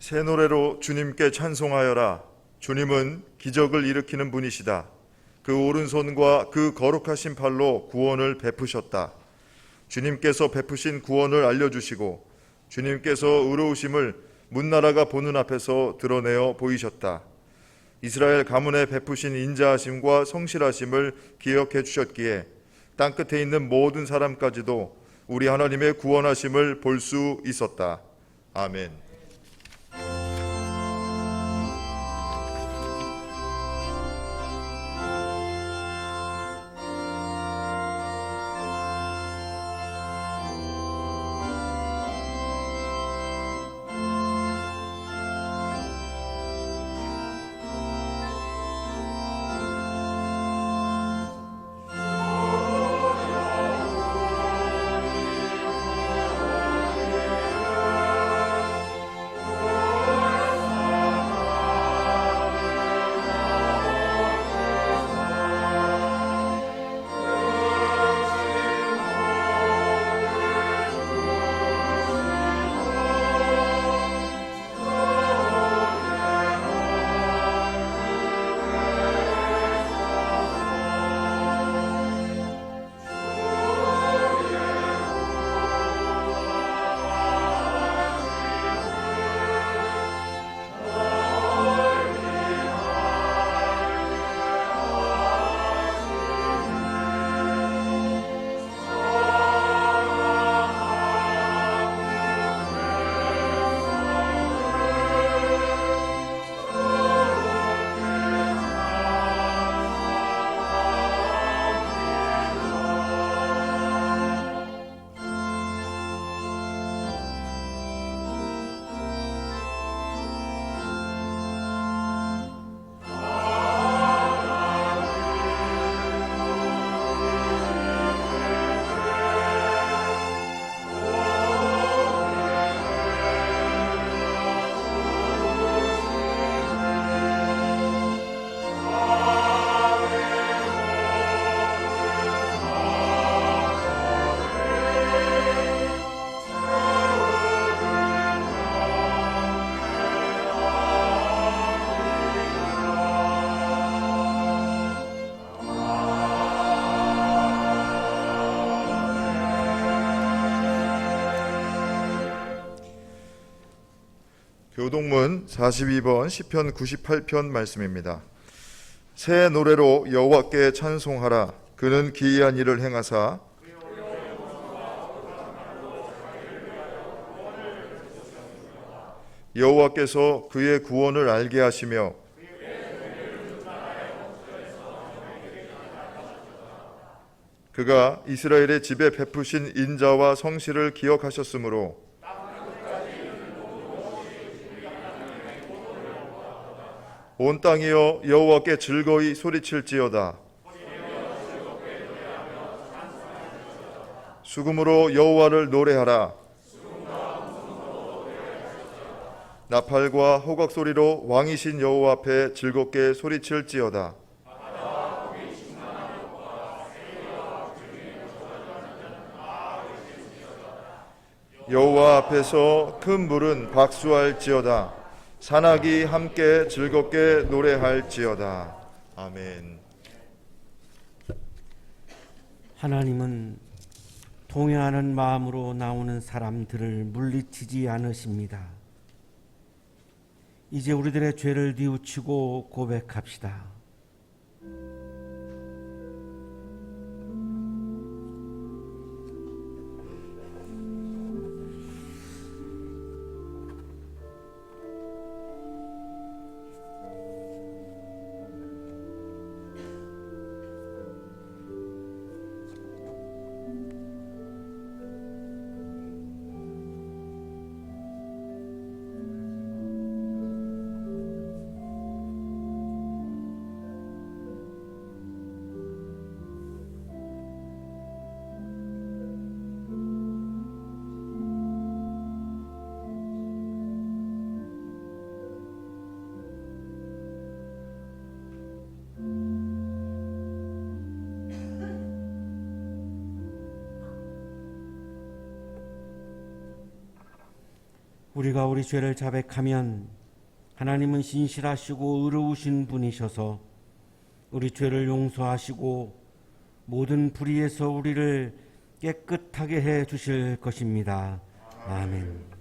새 노래로 주님께 찬송하여라. 주님은 기적을 일으키는 분이시다. 그 오른손과 그 거룩하신 팔로 구원을 베푸셨다. 주님께서 베푸신 구원을 알려주시고 주님께서 의로우심을 문나라가 보는 앞에서 드러내어 보이셨다. 이스라엘 가문에 베푸신 인자하심과 성실하심을 기억해 주셨기에 땅끝에 있는 모든 사람까지도 우리 하나님의 구원하심을 볼 수 있었다. 아멘. 교동문 42번 시편 98편 말씀입니다. 새 노래로 여호와께 찬송하라. 그는 기이한 일을 행하사 여호와께서 그의 구원을 알게 하시며 그가 이스라엘의 집에 베푸신 인자와 성실을 기억하셨으므로 온 땅이여 여호와께 즐거이 소리칠지어다. 수금으로 여호와를 노래하라. 나팔과 호각 소리로 왕이신 여호와 앞에 즐겁게 소리칠지어다. 여호와 앞에서 큰 물은 박수할지어다. 산악이 함께 즐겁게 노래할지어다. 아멘. 하나님은 동요하는 마음으로 나오는 사람들을 물리치지 않으십니다. 이제 우리들의 죄를 뉘우치고 고백합시다. 우리가 우리 죄를 자백하면 하나님은 신실하시고 의로우신 분이셔서 우리 죄를 용서하시고 모든 불의에서 우리를 깨끗하게 해 주실 것입니다. 아멘.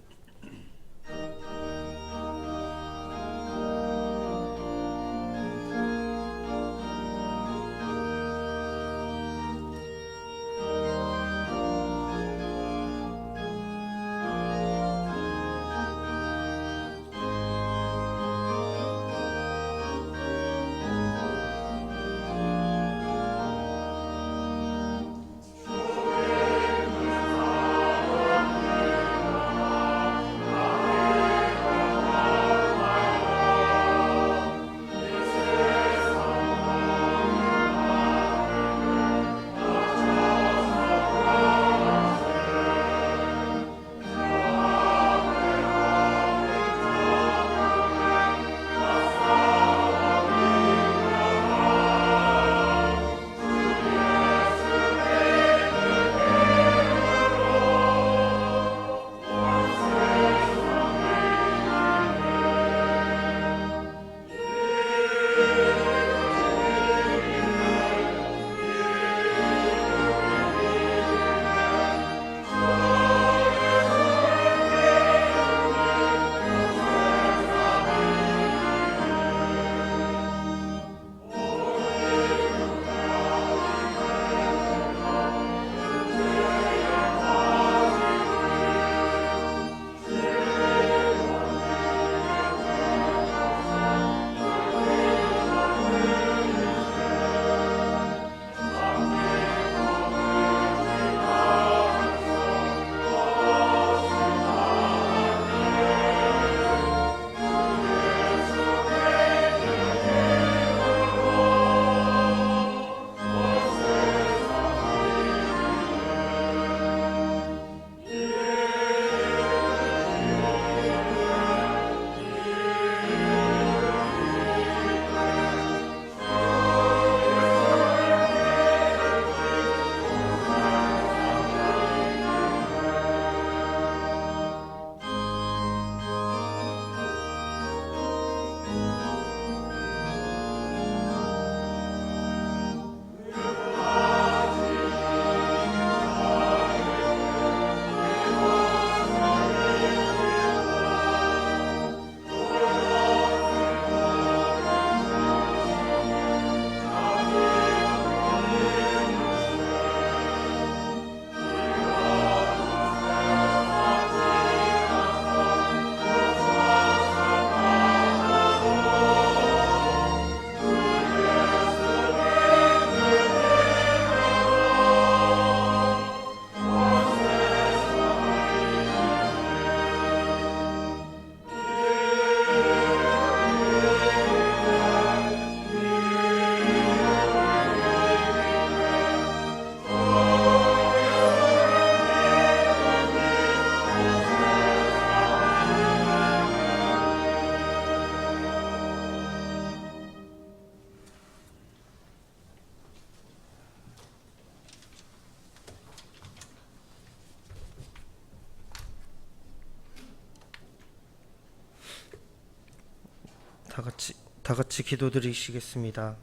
다 같이 기도드리시겠습니다.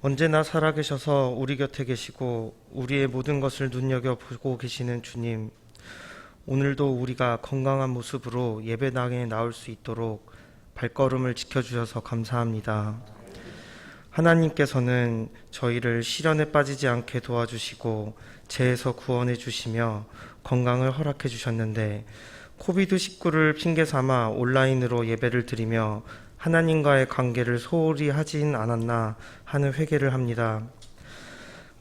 언제나 살아계셔서 우리 곁에 계시고 우리의 모든 것을 눈여겨보고 계시는 주님, 오늘도 우리가 건강한 모습으로 예배당에 나올 수 있도록 발걸음을 지켜주셔서 감사합니다. 하나님께서는 저희를 시련에 빠지지 않게 도와주시고 죄에서 구원해 주시며 건강을 허락해 주셨는데, 코비드19를 핑계삼아 온라인으로 예배를 드리며 하나님과의 관계를 소홀히 하진 않았나 하는 회개를 합니다.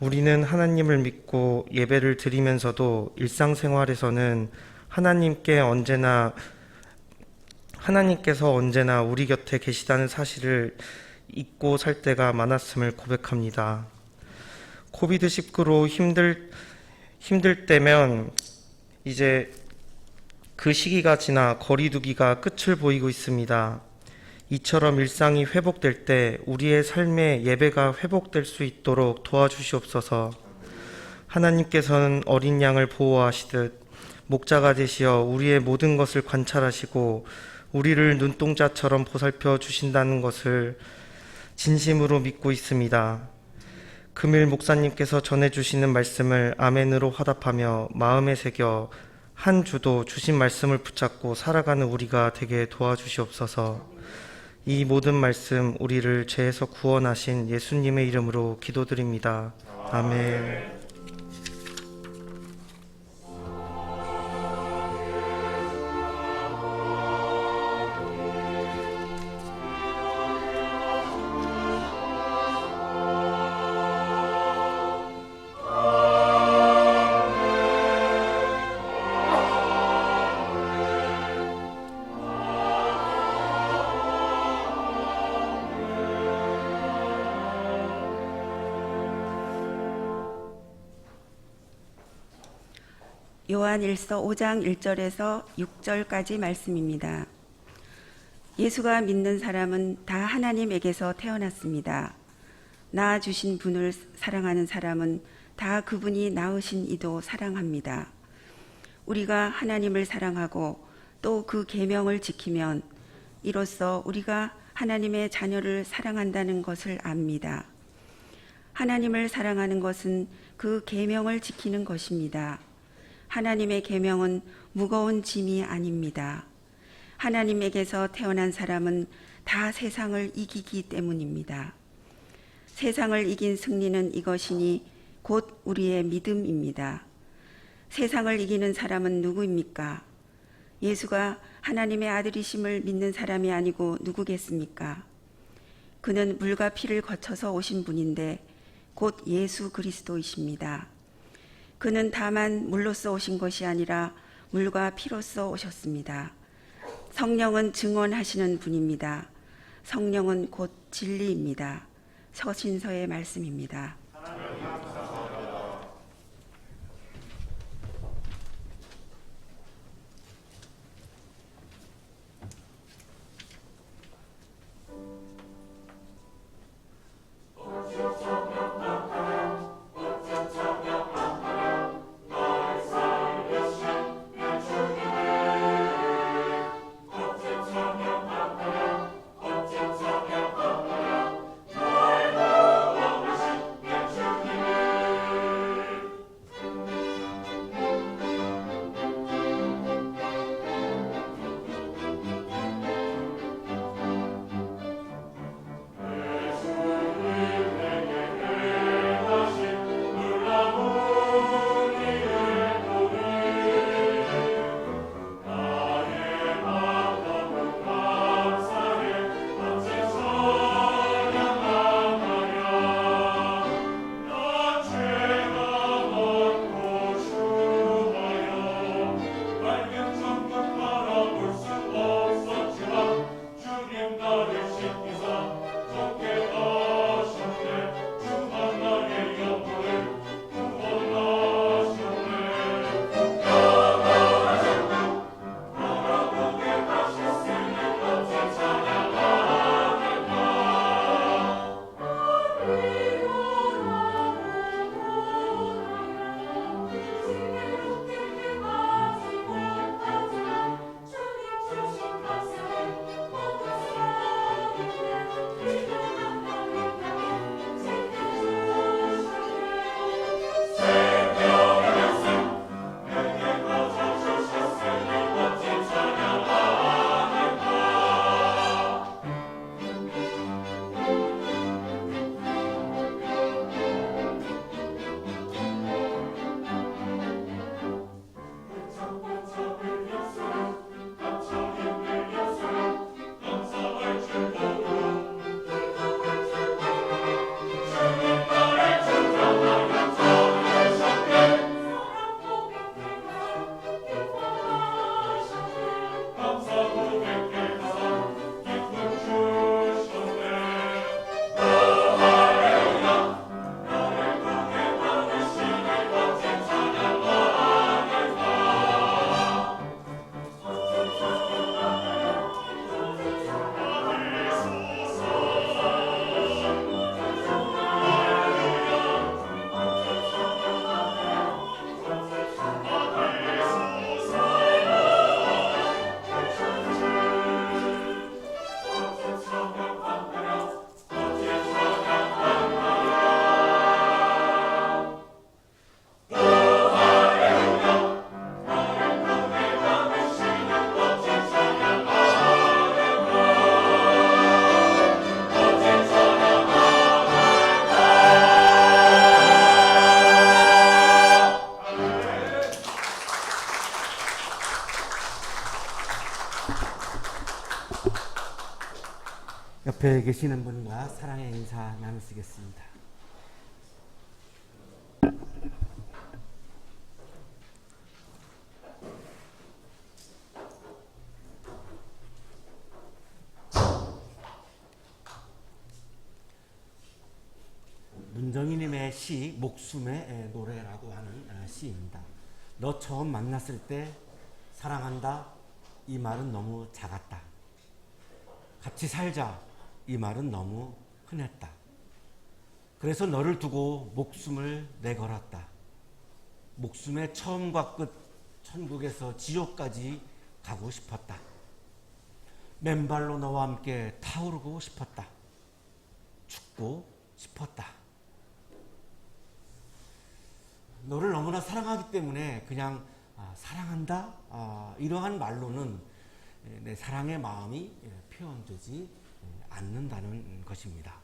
우리는 하나님을 믿고 예배를 드리면서도 일상생활에서는 하나님께서 언제나 우리 곁에 계시다는 사실을 잊고 살 때가 많았음을 고백합니다. 코비드19로 힘들 때면 이제 그 시기가 지나 거리두기가 끝을 보이고 있습니다. 이처럼 일상이 회복될 때 우리의 삶의 예배가 회복될 수 있도록 도와주시옵소서. 하나님께서는 어린 양을 보호하시듯 목자가 되시어 우리의 모든 것을 관찰하시고 우리를 눈동자처럼 보살펴 주신다는 것을 진심으로 믿고 있습니다. 금일 목사님께서 전해주시는 말씀을 아멘으로 화답하며 마음에 새겨 한 주도 주신 말씀을 붙잡고 살아가는 우리가 되게 도와주시옵소서. 이 모든 말씀 우리를 죄에서 구원하신 예수님의 이름으로 기도드립니다. 아멘. 요한일서 5장 1절에서 6절까지 말씀입니다. 예수가 믿는 사람은 다 하나님에게서 태어났습니다. 낳아주신 분을 사랑하는 사람은 다 그분이 낳으신 이도 사랑합니다. 우리가 하나님을 사랑하고 또 그 계명을 지키면 이로써 우리가 하나님의 자녀를 사랑한다는 것을 압니다. 하나님을 사랑하는 것은 그 계명을 지키는 것입니다. 하나님의 계명은 무거운 짐이 아닙니다. 하나님에게서 태어난 사람은 다 세상을 이기기 때문입니다. 세상을 이긴 승리는 이것이니 곧 우리의 믿음입니다. 세상을 이기는 사람은 누구입니까? 예수가 하나님의 아들이심을 믿는 사람이 아니고 누구겠습니까? 그는 물과 피를 거쳐서 오신 분인데 곧 예수 그리스도이십니다. 그는 다만 물로써 오신 것이 아니라 물과 피로써 오셨습니다. 성령은 증언하시는 분입니다. 성령은 곧 진리입니다. 서신서의 말씀입니다. 옆에 계시는 분과 사랑의 인사 나누시겠습니다. 문정희님의 시 목숨의 노래라고 하는 시입니다. 너 처음 만났을 때 사랑한다 이 말은 너무 작았다. 같이 살자 이 말은 너무 흔했다. 그래서 너를 두고 목숨을 내걸었다. 목숨의 처음과 끝 천국에서 지옥까지 가고 싶었다. 맨발로 너와 함께 타오르고 싶었다. 죽고 싶었다. 너를 너무나 사랑하기 때문에 그냥 사랑한다 이러한 말로는 내 사랑의 마음이 표현되지 않는다는 것입니다.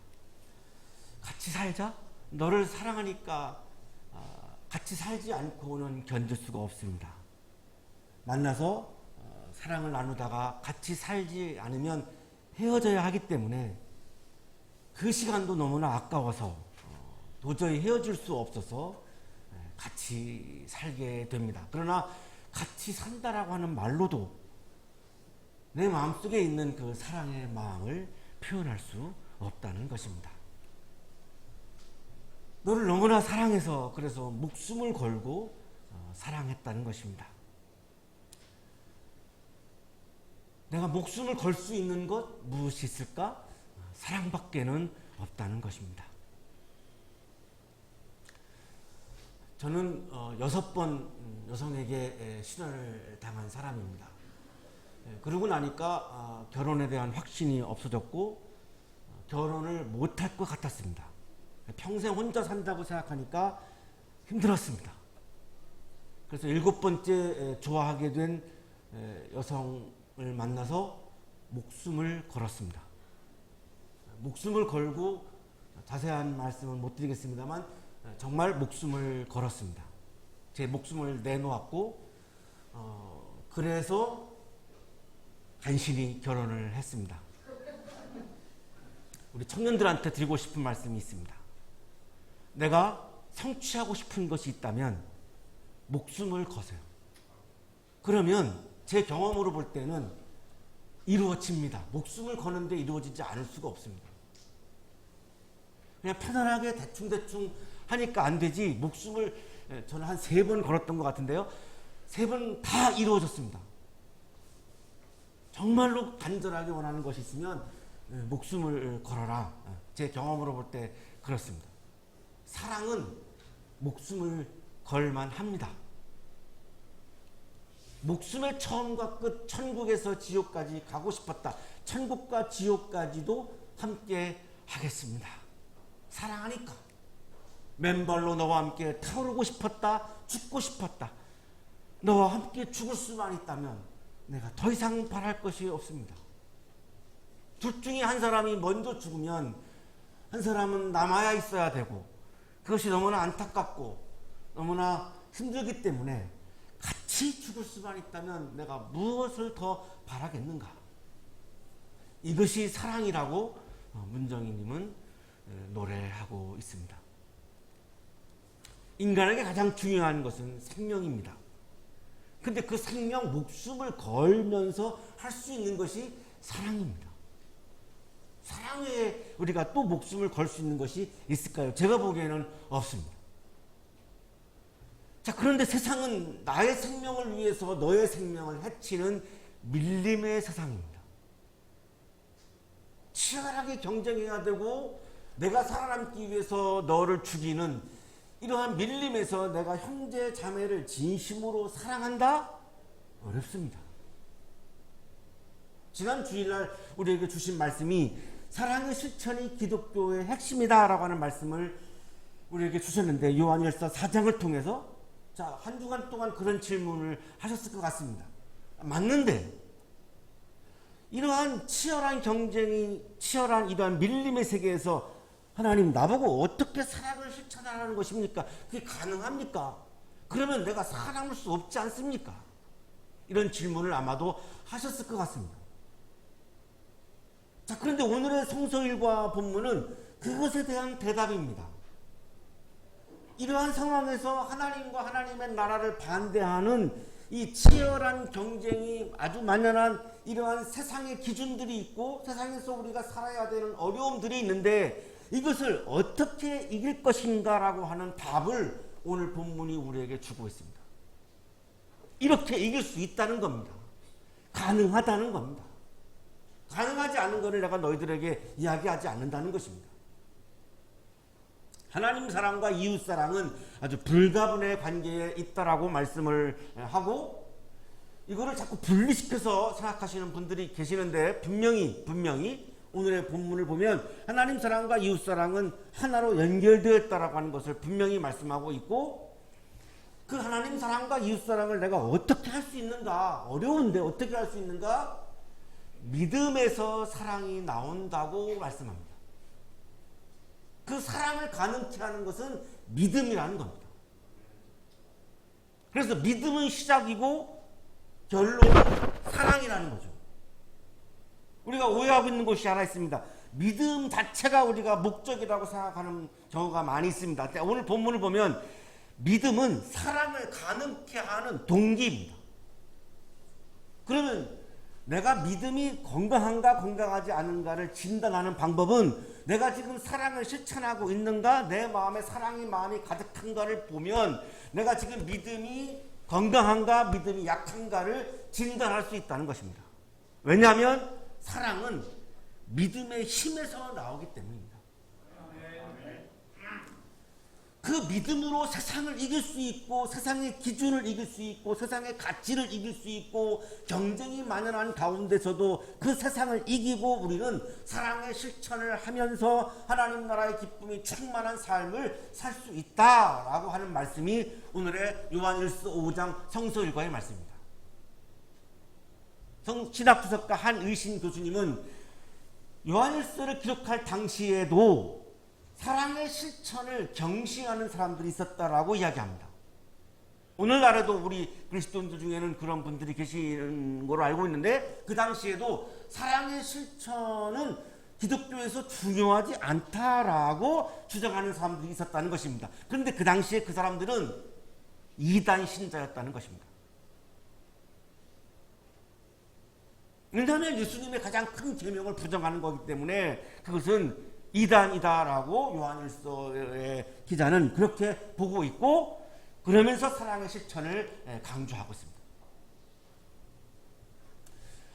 같이 살자? 너를 사랑하니까 같이 살지 않고는 견딜 수가 없습니다. 만나서 사랑을 나누다가 같이 살지 않으면 헤어져야 하기 때문에 그 시간도 너무나 아까워서 도저히 헤어질 수 없어서 같이 살게 됩니다. 그러나 같이 산다라고 하는 말로도 내 마음속에 있는 그 사랑의 마음을 표현할 수 없다는 것입니다. 너를 너무나 사랑해서 그래서 목숨을 걸고 사랑했다는 것입니다. 내가 목숨을 걸 수 있는 것 무엇이 있을까? 사랑밖에는 없다는 것입니다. 저는 6번 여성에게 신화를 당한 사람입니다. 그러고 나니까 결혼에 대한 확신이 없어졌고 결혼을 못할 것 같았습니다. 평생 혼자 산다고 생각하니까 힘들었습니다. 그래서 7번째 좋아하게 된 여성을 만나서 목숨을 걸었습니다. 목숨을 걸고 자세한 말씀은 못 드리겠습니다만 정말 목숨을 걸었습니다. 제 목숨을 내놓았고 그래서 간신히 결혼을 했습니다. 우리 청년들한테 드리고 싶은 말씀이 있습니다. 내가 성취하고 싶은 것이 있다면 목숨을 거세요. 그러면 제 경험으로 볼 때는 이루어집니다. 목숨을 거는데 이루어지지 않을 수가 없습니다. 그냥 편안하게 대충 하니까 안 되지. 목숨을 저는 한 3번 걸었던 것 같은데요. 3번 다 이루어졌습니다. 정말로 간절하게 원하는 것이 있으면 목숨을 걸어라. 제 경험으로 볼 때 그렇습니다. 사랑은 목숨을 걸만 합니다. 목숨의 처음과 끝 천국에서 지옥까지 가고 싶었다. 천국과 지옥까지도 함께 하겠습니다. 사랑하니까. 맨발로 너와 함께 타오르고 싶었다. 죽고 싶었다. 너와 함께 죽을 수만 있다면 내가 더 이상 바랄 것이 없습니다. 둘 중에 한 사람이 먼저 죽으면 한 사람은 남아야 있어야 되고 그것이 너무나 안타깝고 너무나 힘들기 때문에 같이 죽을 수만 있다면 내가 무엇을 더 바라겠는가. 이것이 사랑이라고 문정희님은 노래하고 있습니다. 인간에게 가장 중요한 것은 생명입니다. 근데 그 생명, 목숨을 걸면서 할 수 있는 것이 사랑입니다. 사랑 외에 우리가 또 목숨을 걸 수 있는 것이 있을까요? 제가 보기에는 없습니다. 자, 그런데 세상은 나의 생명을 위해서 너의 생명을 해치는 밀림의 세상입니다. 치열하게 경쟁해야 되고 내가 살아남기 위해서 너를 죽이는 이러한 밀림에서 내가 형제 자매를 진심으로 사랑한다? 어렵습니다. 지난 주일날 우리에게 주신 말씀이 사랑의 실천이 기독교의 핵심이다 라고 하는 말씀을 우리에게 주셨는데 요한일서 4장을 통해서 자, 한 주간 동안 그런 질문을 하셨을 것 같습니다. 맞는데 이러한 치열한 경쟁이 치열한 이러한 밀림의 세계에서 하나님 나보고 어떻게 사랑을 실천하라는 것입니까? 그게 가능합니까? 그러면 내가 살아남을 수 없지 않습니까? 이런 질문을 아마도 하셨을 것 같습니다. 자, 그런데 오늘의 성서일과 본문은 그것에 대한 대답입니다. 이러한 상황에서 하나님과 하나님의 나라를 반대하는 이 치열한 경쟁이 아주 만연한 이러한 세상의 기준들이 있고 세상에서 우리가 살아야 되는 어려움들이 있는데 이것을 어떻게 이길 것인가라고 하는 답을 오늘 본문이 우리에게 주고 있습니다. 이렇게 이길 수 있다는 겁니다. 가능하다는 겁니다. 가능하지 않은 것을 내가 너희들에게 이야기하지 않는다는 것입니다. 하나님 사랑과 이웃 사랑은 아주 불가분의 관계에 있다라고 말씀을 하고 이거를 자꾸 분리시켜서 생각하시는 분들이 계시는데 분명히 오늘의 본문을 보면 하나님 사랑과 이웃 사랑은 하나로 연결되어 있다라고 하는 것을 분명히 말씀하고 있고 그 하나님 사랑과 이웃 사랑을 내가 어떻게 할 수 있는가? 어려운데 어떻게 할 수 있는가? 믿음에서 사랑이 나온다고 말씀합니다. 그 사랑을 가능케 하는 것은 믿음이라는 겁니다. 그래서 믿음은 시작이고 결론은 사랑이라는 거죠. 우리가 오해하고 있는 것이 하나 있습니다. 믿음 자체가 우리가 목적이라고 생각하는 경우가 많이 있습니다. 오늘 본문을 보면 믿음은 사랑을 가능케 하는 동기입니다. 그러면 내가 믿음이 건강한가 건강하지 않은가를 진단하는 방법은 내가 지금 사랑을 실천하고 있는가 내 마음에 마음이 가득한가를 보면 내가 지금 믿음이 건강한가 믿음이 약한가를 진단할 수 있다는 것입니다. 왜냐하면 사랑은 믿음의 힘에서 나오기 때문입니다. 그 믿음으로 세상을 이길 수 있고 세상의 기준을 이길 수 있고 세상의 가치를 이길 수 있고 경쟁이 만연한 가운데서도 그 세상을 이기고 우리는 사랑의 실천을 하면서 하나님 나라의 기쁨이 충만한 삶을 살 수 있다라고 하는 말씀이 오늘의 요한일서 5장 성서일과의 말씀입니다. 신학주석가 한의신 교수님은 요한일서를 기록할 당시에도 사랑의 실천을 경시하는 사람들이 있었다라고 이야기합니다. 오늘날에도 우리 그리스도인들 중에는 그런 분들이 계시는 걸로 알고 있는데 그 당시에도 사랑의 실천은 기독교에서 중요하지 않다라고 주장하는 사람들이 있었다는 것입니다. 그런데 그 당시에 그 사람들은 이단 신자였다는 것입니다. 왜냐하면 예수님의 가장 큰 계명을 부정하는 거기 때문에 그것은 이단이다라고 요한일서의 기자는 그렇게 보고 있고 그러면서 사랑의 실천을 강조하고 있습니다.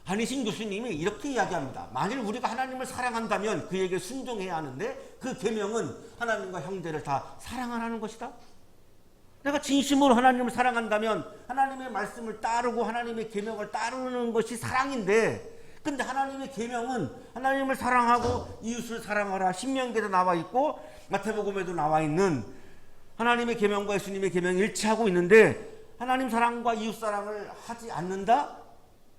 한의신 교수님이 이렇게 이야기합니다. 만일 우리가 하나님을 사랑한다면 그에게 순종해야 하는데 그 계명은 하나님과 형제를 다 사랑하라는 것이다. 내가 진심으로 하나님을 사랑한다면 하나님의 말씀을 따르고 하나님의 계명을 따르는 것이 사랑인데 근데 하나님의 계명은 하나님을 사랑하고 이웃을 사랑하라 신명기에도 나와 있고 마태복음에도 나와 있는 하나님의 계명과 예수님의 계명이 일치하고 있는데 하나님 사랑과 이웃 사랑을 하지 않는다?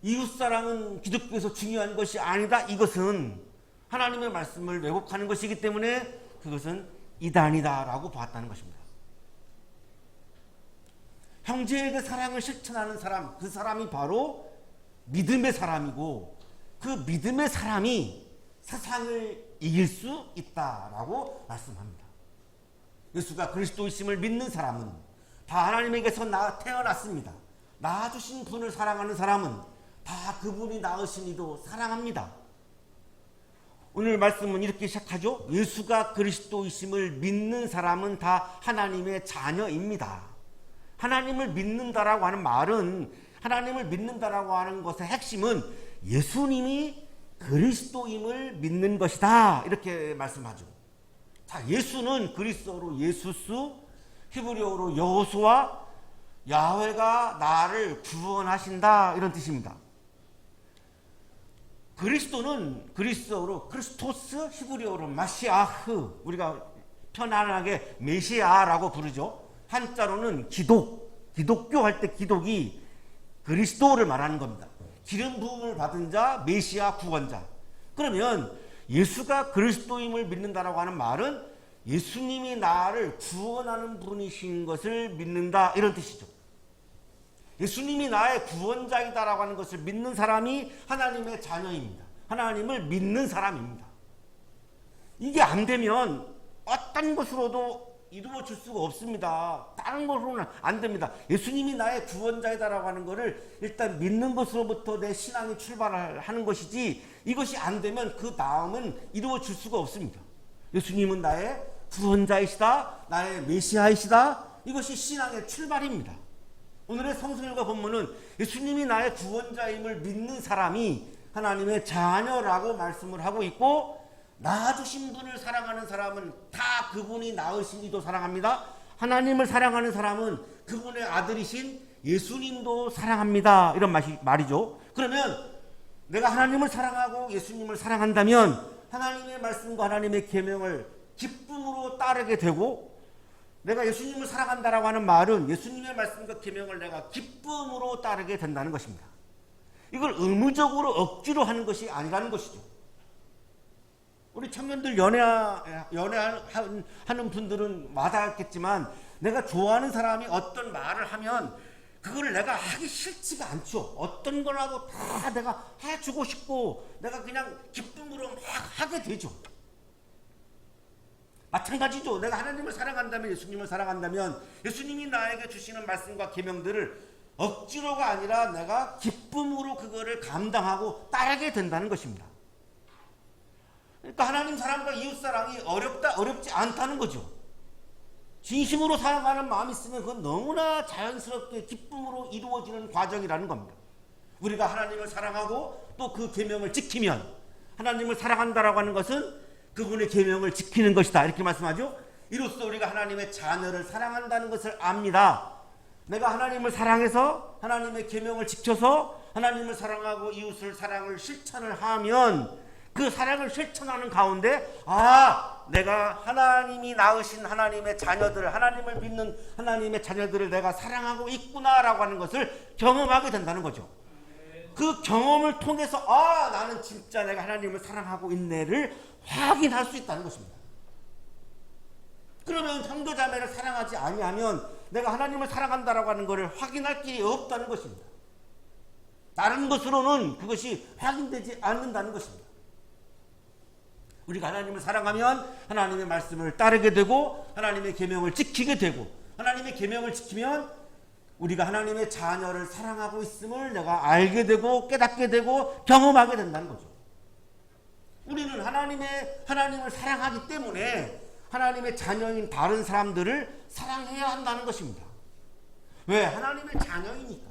이웃 사랑은 기독교에서 중요한 것이 아니다. 이것은 하나님의 말씀을 왜곡하는 것이기 때문에 그것은 이단이다라고 봤다는 것입니다. 형제에게 사랑을 실천하는 사람, 그 사람이 바로 믿음의 사람이고 그 믿음의 사람이 세상을 이길 수 있다라고 말씀합니다. 예수가 그리스도이심을 믿는 사람은 다 하나님에게서 태어났습니다. 낳아주신 분을 사랑하는 사람은 다 그분이 낳으신 이도 사랑합니다. 오늘 말씀은 이렇게 시작하죠. 예수가 그리스도이심을 믿는 사람은 다 하나님의 자녀입니다. 하나님을 믿는다라고 하는 말은 하나님을 믿는다라고 하는 것의 핵심은 예수님이 그리스도임을 믿는 것이다. 이렇게 말씀하죠. 자, 예수는 그리스어로 예수스, 히브리어로 여호수아, 야훼가 나를 구원하신다 이런 뜻입니다. 그리스도는 그리스어로 크리스토스, 히브리어로 마시아흐, 우리가 편안하게 메시아라고 부르죠. 한자로는 기독교 할 때 기독이 그리스도를 말하는 겁니다. 기름 부음을 받은 자, 메시아 구원자. 그러면 예수가 그리스도임을 믿는다라고 하는 말은 예수님이 나를 구원하는 분이신 것을 믿는다 이런 뜻이죠. 예수님이 나의 구원자이다라고 하는 것을 믿는 사람이 하나님의 자녀입니다. 하나님을 믿는 사람입니다. 이게 안 되면 어떤 것으로도 이루어질 수가 없습니다. 다른 것으로는 안 됩니다. 예수님이 나의 구원자이다라고 하는 것을 일단 믿는 것으로부터 내 신앙이 출발하는 것이지, 이것이 안 되면 그 다음은 이루어질 수가 없습니다. 예수님은 나의 구원자이시다, 나의 메시아이시다, 이것이 신앙의 출발입니다. 오늘의 성서일과 본문은 예수님이 나의 구원자임을 믿는 사람이 하나님의 자녀라고 말씀을 하고 있고, 낳아주신 분을 사랑하는 사람은 다 그분이 낳으신 이도 사랑합니다. 하나님을 사랑하는 사람은 그분의 아들이신 예수님도 사랑합니다. 이런 말이죠. 그러면 내가 하나님을 사랑하고 예수님을 사랑한다면 하나님의 말씀과 하나님의 계명을 기쁨으로 따르게 되고, 내가 예수님을 사랑한다라고 하는 말은 예수님의 말씀과 계명을 내가 기쁨으로 따르게 된다는 것입니다. 이걸 의무적으로 억지로 하는 것이 아니라는 것이죠. 우리 청년들 연애하는 분들은 와닿았겠지만, 내가 좋아하는 사람이 어떤 말을 하면 그거를 내가 하기 싫지가 않죠. 어떤 거라도 다 내가 해주고 싶고 내가 그냥 기쁨으로 막 하게 되죠. 마찬가지죠. 내가 하나님을 사랑한다면, 예수님을 사랑한다면 예수님이 나에게 주시는 말씀과 계명들을 억지로가 아니라 내가 기쁨으로 그거를 감당하고 따르게 된다는 것입니다. 그러니까 하나님 사랑과 이웃 사랑이 어렵지 않다는 거죠. 진심으로 사랑하는 마음이 있으면 그건 너무나 자연스럽게 기쁨으로 이루어지는 과정이라는 겁니다. 우리가 하나님을 사랑하고 또 그 계명을 지키면, 하나님을 사랑한다라고 하는 것은 그분의 계명을 지키는 것이다, 이렇게 말씀하죠. 이로써 우리가 하나님의 자녀를 사랑한다는 것을 압니다. 내가 하나님을 사랑해서 하나님의 계명을 지켜서 하나님을 사랑하고 이웃을 사랑을 실천을 하면, 그 사랑을 실천하는 가운데 내가 하나님이 낳으신 하나님의 자녀들, 하나님을 믿는 하나님의 자녀들을 내가 사랑하고 있구나라고 하는 것을 경험하게 된다는 거죠. 그 경험을 통해서 나는 진짜 내가 하나님을 사랑하고 있네를 확인할 수 있다는 것입니다. 그러면 형제자매를 사랑하지 아니하면 내가 하나님을 사랑한다라고 하는 것을 확인할 길이 없다는 것입니다. 다른 것으로는 그것이 확인되지 않는다는 것입니다. 우리가 하나님을 사랑하면 하나님의 말씀을 따르게 되고 하나님의 계명을 지키게 되고, 하나님의 계명을 지키면 우리가 하나님의 자녀를 사랑하고 있음을 내가 알게 되고 깨닫게 되고 경험하게 된다는 거죠. 우리는 하나님을 사랑하기 때문에 하나님의 자녀인 다른 사람들을 사랑해야 한다는 것입니다. 왜? 하나님의 자녀이니까.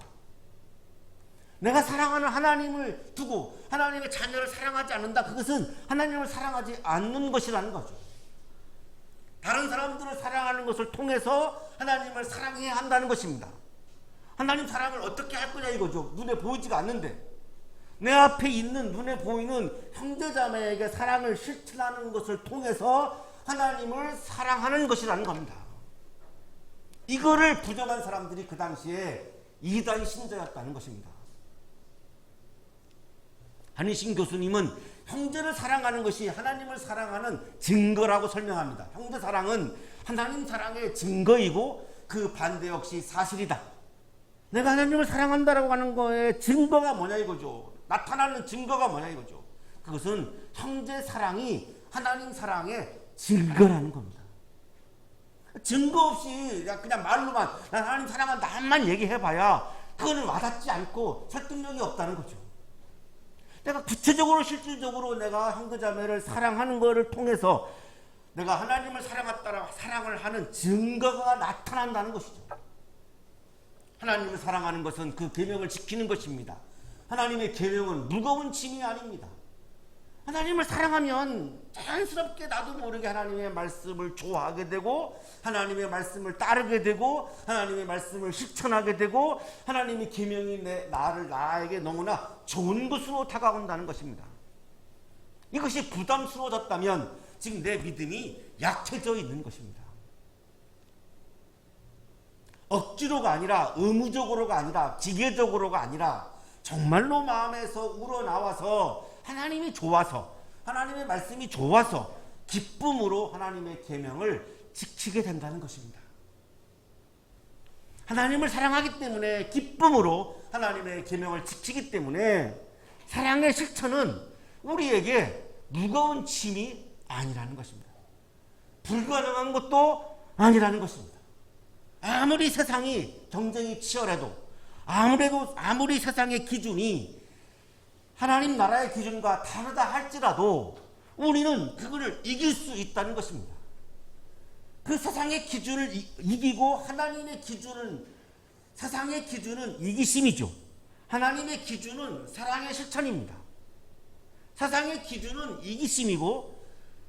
내가 사랑하는 하나님을 두고 하나님의 자녀를 사랑하지 않는다, 그것은 하나님을 사랑하지 않는 것이라는 거죠. 다른 사람들을 사랑하는 것을 통해서 하나님을 사랑해야 한다는 것입니다. 하나님 사랑을 어떻게 할 거냐 이거죠. 눈에 보이지가 않는데 내 앞에 있는 눈에 보이는 형제자매에게 사랑을 실천하는 것을 통해서 하나님을 사랑하는 것이라는 겁니다. 이거를 부정한 사람들이 그 당시에 이단 신자였다는 것입니다. 한희신 교수님은 형제를 사랑하는 것이 하나님을 사랑하는 증거라고 설명합니다. 형제 사랑은 하나님 사랑의 증거이고 그 반대 역시 사실이다. 내가 하나님을 사랑한다라고 하는 거에 증거가 뭐냐 이거죠. 나타나는 증거가 뭐냐 이거죠. 그것은 형제 사랑이 하나님 사랑의 증거라는 겁니다. 증거 없이 그냥 말로만 난 하나님 사랑한다 한만 얘기해봐야 그거는 와닿지 않고 설득력이 없다는 거죠. 내가 구체적으로 실질적으로 내가 형제자매를 사랑하는 것을 통해서 내가 하나님을 사랑을 하는 증거가 나타난다는 것이죠. 하나님을 사랑하는 것은 그 계명을 지키는 것입니다. 하나님의 계명은 무거운 짐이 아닙니다. 하나님을 사랑하면 자연스럽게 나도 모르게 하나님의 말씀을 좋아하게 되고 하나님의 말씀을 따르게 되고 하나님의 말씀을 실천하게 되고 하나님의 계명이 나에게 너무나 좋은 것으로 다가온다는 것입니다. 이것이 부담스러워졌다면 지금 내 믿음이 약해져 있는 것입니다. 억지로가 아니라 의무적으로가 아니라 기계적으로가 아니라 정말로 마음에서 우러나와서 하나님이 좋아서 하나님의 말씀이 좋아서 기쁨으로 하나님의 계명을 지키게 된다는 것입니다. 하나님을 사랑하기 때문에 기쁨으로 하나님의 계명을 지키기 때문에 사랑의 실천은 우리에게 무거운 짐이 아니라는 것입니다. 불가능한 것도 아니라는 것입니다. 아무리 세상이 경쟁이 치열해도 아무리 세상의 기준이 하나님 나라의 기준과 다르다 할지라도 우리는 그거를 이길 수 있다는 것입니다. 그 세상의 기준을 이기고 하나님의 기준은, 세상의 기준은 이기심이죠. 하나님의 기준은 사랑의 실천입니다. 세상의 기준은 이기심이고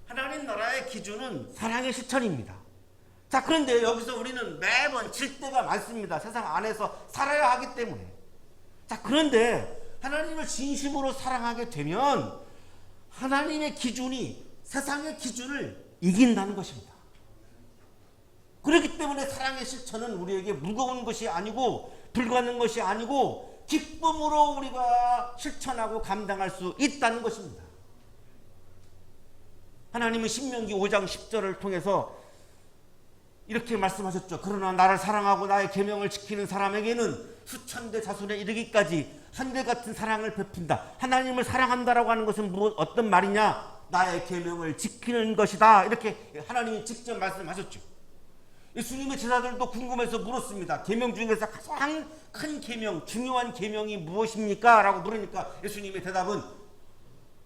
하나님 나라의 기준은 사랑의 실천입니다. 자, 그런데 여기서 우리는 매번 질 때가 많습니다. 세상 안에서 살아야 하기 때문에. 자, 그런데 하나님을 진심으로 사랑하게 되면 하나님의 기준이 세상의 기준을 이긴다는 것입니다. 그렇기 때문에 사랑의 실천은 우리에게 무거운 것이 아니고 불가능한 것이 아니고 기쁨으로 우리가 실천하고 감당할 수 있다는 것입니다. 하나님은 신명기 5장 10절을 통해서 이렇게 말씀하셨죠. 그러나 나를 사랑하고 나의 계명을 지키는 사람에게는 수천대 자손에 이르기까지 한결같은 사랑을 베푼다. 하나님을 사랑한다라고 하는 것은 어떤 말이냐? 나의 계명을 지키는 것이다. 이렇게 하나님이 직접 말씀하셨죠. 예수님의 제자들도 궁금해서 물었습니다. 계명 중에서 가장 큰 계명, 중요한 계명이 무엇입니까? 라고 물으니까 예수님의 대답은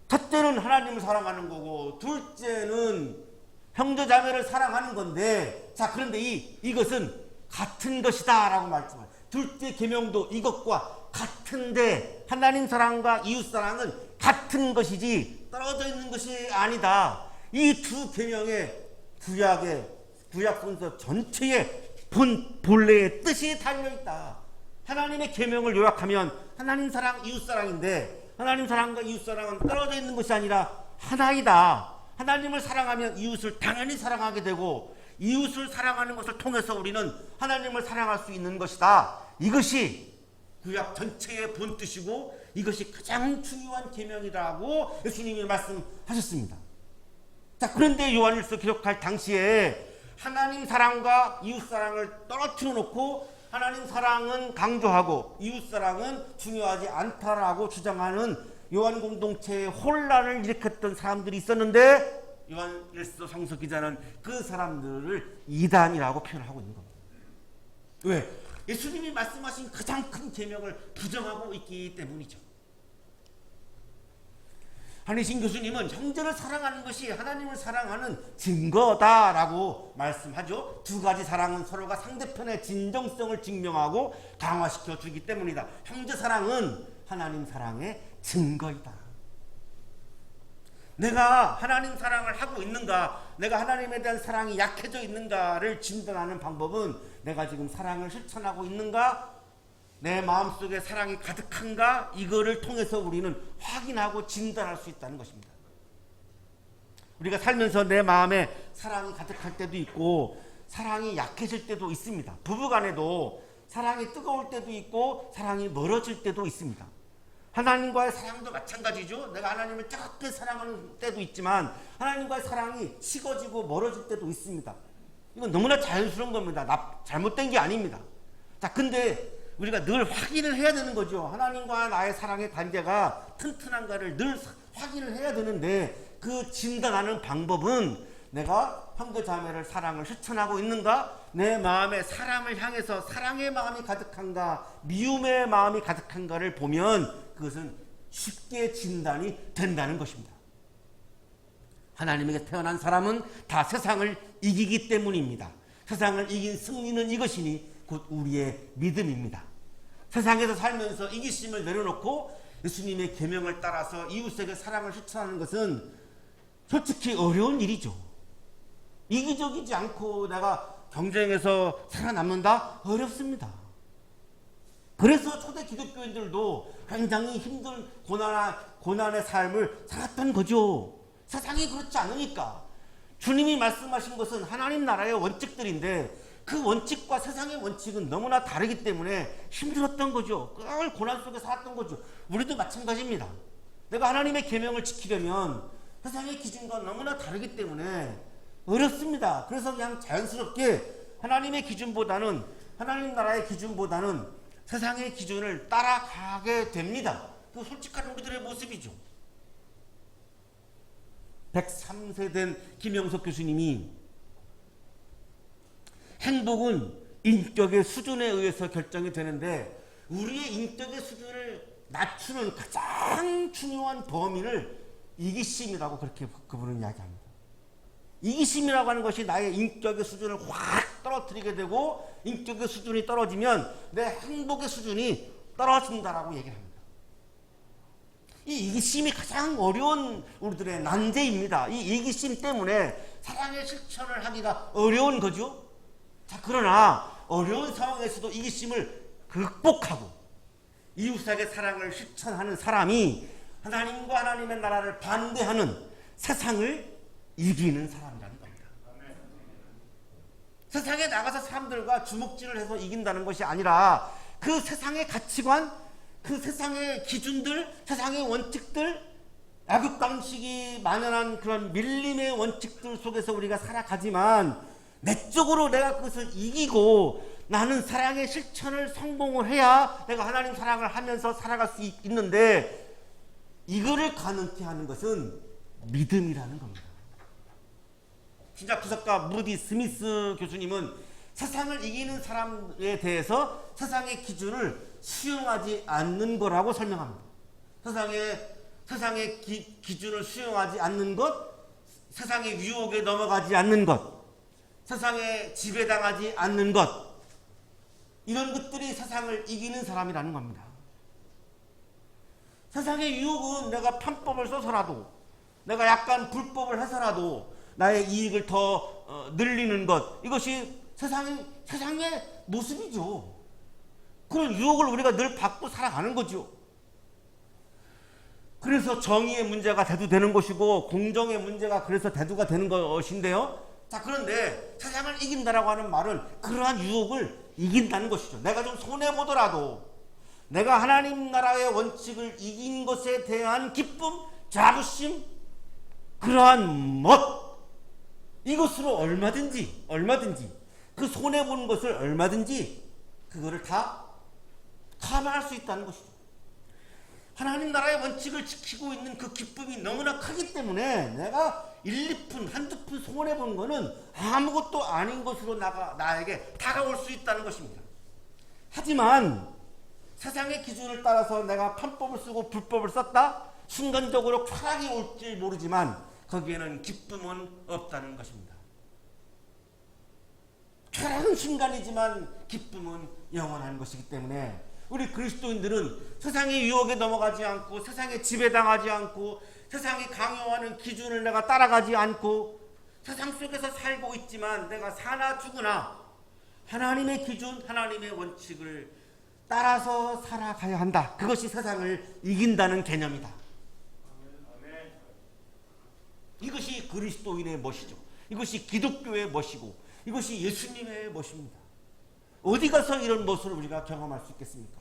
첫째는 하나님을 사랑하는 거고 둘째는 형제 자매를 사랑하는 건데, 자, 그런데 이것은 같은 것이다 라고 말씀하셨어요. 둘째 계명도 이것과 같은데 하나님 사랑과 이웃 사랑은 같은 것이지 떨어져 있는 것이 아니다. 이 두 계명의 구약 성서 전체의 본래의 뜻이 달려있다. 하나님의 계명을 요약하면 하나님 사랑, 이웃 사랑인데 하나님 사랑과 이웃 사랑은 떨어져 있는 것이 아니라 하나이다. 하나님을 사랑하면 이웃을 당연히 사랑하게 되고 이웃을 사랑하는 것을 통해서 우리는 하나님을 사랑할 수 있는 것이다. 이것이 구약 전체의 본뜻이고 이것이 가장 중요한 계명이라고 예수님이 말씀하셨습니다. 자, 그런데 요한일서 기록할 당시에 하나님 사랑과 이웃 사랑을 떨어뜨려 놓고 하나님 사랑은 강조하고 이웃 사랑은 중요하지 않다라고 주장하는 요한 공동체의 혼란을 일으켰던 사람들이 있었는데 요한일서 성서 기자는 그 사람들을 이단이라고 표현하고 있는 겁니다. 왜? 예수님이 말씀하신 가장 큰 계명을 부정하고 있기 때문이죠. 한희신 교수님은 형제를 사랑하는 것이 하나님을 사랑하는 증거다라고 말씀하죠. 두 가지 사랑은 서로가 상대편의 진정성을 증명하고 강화시켜 주기 때문이다. 형제 사랑은 하나님 사랑의 증거이다. 내가 하나님 사랑을 하고 있는가, 내가 하나님에 대한 사랑이 약해져 있는가를 진단하는 방법은 내가 지금 사랑을 실천하고 있는가, 내 마음속에 사랑이 가득한가, 이거를 통해서 우리는 확인하고 진단할 수 있다는 것입니다. 우리가 살면서 내 마음에 사랑이 가득할 때도 있고 사랑이 약해질 때도 있습니다. 부부간에도 사랑이 뜨거울 때도 있고 사랑이 멀어질 때도 있습니다. 하나님과의 사랑도 마찬가지죠. 내가 하나님을 뜨겁게 사랑하는 때도 있지만 하나님과의 사랑이 식어지고 멀어질 때도 있습니다. 이건 너무나 자연스러운 겁니다. 잘못된 게 아닙니다. 자, 근데 우리가 늘 확인을 해야 되는 거죠. 하나님과 나의 사랑의 관계가 튼튼한가를 늘 확인을 해야 되는데 그 진단하는 방법은 내가 형제 자매를 사랑을 실천하고 있는가, 내 마음에 사람을 향해서 사랑의 마음이 가득한가, 미움의 마음이 가득한가를 보면 그것은 쉽게 진단이 된다는 것입니다. 하나님에게 태어난 사람은 다 세상을 이기기 때문입니다. 세상을 이긴 승리는 이것이니 곧 우리의 믿음입니다. 세상에서 살면서 이기심을 내려놓고 예수님의 계명을 따라서 이웃에게 사랑을 실천하는 것은 솔직히 어려운 일이죠. 이기적이지 않고 내가 경쟁에서 살아남는다? 어렵습니다. 그래서 초대 기독교인들도 굉장히 힘든 고난의 삶을 살았던 거죠. 세상이 그렇지 않으니까. 주님이 말씀하신 것은 하나님 나라의 원칙들인데 그 원칙과 세상의 원칙은 너무나 다르기 때문에 힘들었던 거죠. 늘 고난 속에 살았던 거죠. 우리도 마찬가지입니다. 내가 하나님의 계명을 지키려면 세상의 기준과 너무나 다르기 때문에 어렵습니다. 그래서 그냥 자연스럽게 하나님의 기준보다는, 하나님 나라의 기준보다는 세상의 기준을 따라가게 됩니다. 그 솔직한 우리들의 모습이죠. 103세 된 김영석 교수님이 행복은 인격의 수준에 의해서 결정이 되는데 우리의 인격의 수준을 낮추는 가장 중요한 범위를 이기심이라고 그렇게 그분은 이야기합니다. 이기심이라고 하는 것이 나의 인격의 수준을 확 떨어뜨리게 되고 인격의 수준이 떨어지면 내 행복의 수준이 떨어진다라고 얘기를 합니다. 이 이기심이 가장 어려운 우리들의 난제입니다. 이 이기심 때문에 사랑의 실천을 하기가 어려운 거죠. 자, 그러나 어려운 상황에서도 이기심을 극복하고 이웃에게 사랑을 실천하는 사람이 하나님과 하나님의 나라를 반대하는 세상을 이기는 사람이라는 겁니다. 세상에 나가서 사람들과 주먹질을 해서 이긴다는 것이 아니라 그 세상의 가치관, 그 세상의 기준들, 세상의 원칙들, 애국강식이 만연한 그런 밀림의 원칙들 속에서 우리가 살아가지만 내적으로 내가 그것을 이기고 나는 사랑의 실천을 성공을 해야 내가 하나님 사랑을 하면서 살아갈 수 있는데 이거를 가능케 하는 것은 믿음이라는 겁니다. 신약 부석가 무디 스미스 교수님은 세상을 이기는 사람에 대해서 세상의 기준을 수용하지 않는 거라고 설명합니다. 세상의 기준을 수용하지 않는 것, 세상의 유혹에 넘어가지 않는 것, 세상에 지배당하지 않는 것, 이런 것들이 세상을 이기는 사람이라는 겁니다. 세상의 유혹은 내가 편법을 써서라도, 내가 약간 불법을 해서라도 나의 이익을 더 늘리는 것, 이것이 세상의 모습이죠. 그런 유혹을 우리가 늘 받고 살아가는 거죠. 그래서 정의의 문제가 대두되는 것이고 공정의 문제가 그래서 대두가 되는 것인데요. 자, 그런데 세상을 이긴다라고 하는 말은 그러한 유혹을 이긴다는 것이죠. 내가 좀 손해보더라도 내가 하나님 나라의 원칙을 이긴 것에 대한 기쁨, 자부심, 그러한 멋, 이것으로 얼마든지 그 손해보는 것을 얼마든지 그거를 다 감안할 수 있다는 것이죠. 하나님 나라의 원칙을 지키고 있는 그 기쁨이 너무나 크기 때문에 내가 1, 2푼, 한두 푼 손해본 거는 아무것도 아닌 것으로 나에게 다가올 수 있다는 것입니다. 하지만 세상의 기준을 따라서 내가 편법을 쓰고 불법을 썼다? 순간적으로 쾌락이 올지 모르지만 거기에는 기쁨은 없다는 것입니다. 쾌락은 순간이지만 기쁨은 영원한 것이기 때문에 우리 그리스도인들은 세상의 유혹에 넘어가지 않고 세상에 지배당하지 않고 세상이 강요하는 기준을 내가 따라가지 않고 세상 속에서 살고 있지만 내가 사나 죽으나 하나님의 기준, 하나님의 원칙을 따라서 살아가야 한다. 그것이 세상을 이긴다는 개념이다. 이것이 그리스도인의 멋이죠. 이것이 기독교의 멋이고 이것이 예수님의 멋입니다. 어디 가서 이런 멋을 우리가 경험할 수 있겠습니까?